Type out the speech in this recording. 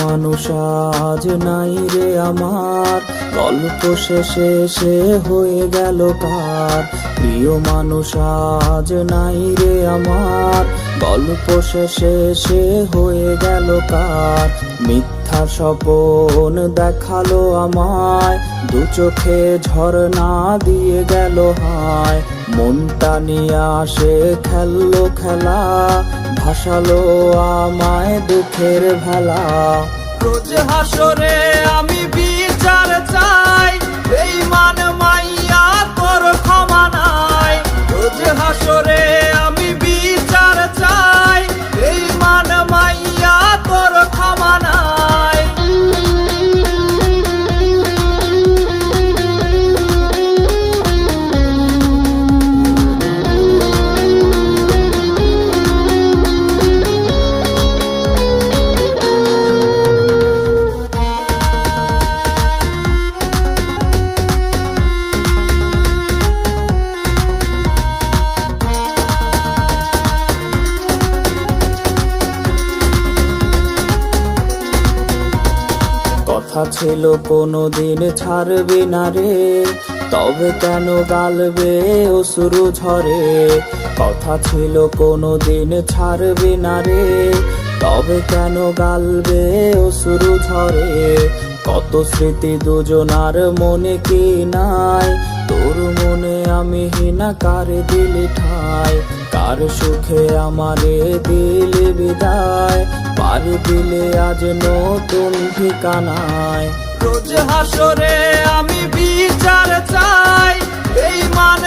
মানুষ আজ নাই রে আমার, গল্প শেষে সে হয়ে গেল কার। প্রিয় মানুষ আজ নাই রে আমার, গল্প শেষে সে হয়ে গেল কার। মিথ্যা স্বপন দেখালো আমায়, দু চোখে ঝরনা দিয়ে গেল হায়। মনটা নিয়ে আসে খেললো খেলা, ভাসালো আমায় দুঃখের ভেলা। রোজ হাসরে আমি বিচার চাই, বেঈমান মাইয়া তোর ক্ষমা নাই। রোজ হাসরে আমি বিচার চাই, বেঈমান মাইয়া তোর ক্ষমা নাই। কথা ছিল কোনোদিন ছাড়বে না রে, তবে কেন গালবে অশ্রু ঝরে। কথা ছিল কোনোদিন ছাড়বে না রে, তবে কেন গালবে অশ্রু ঝরে। কত স্মৃতি দুজনার মনে কি নাই, তোর মনে আমি হিনা কার দিলি ঠাই। কার সুখে আমারে দিলি বিদায়, পারি দিলে আজ নতুন ঠিকানায়। রোজ হাসরে আমি বিচার চাই, বেঈমান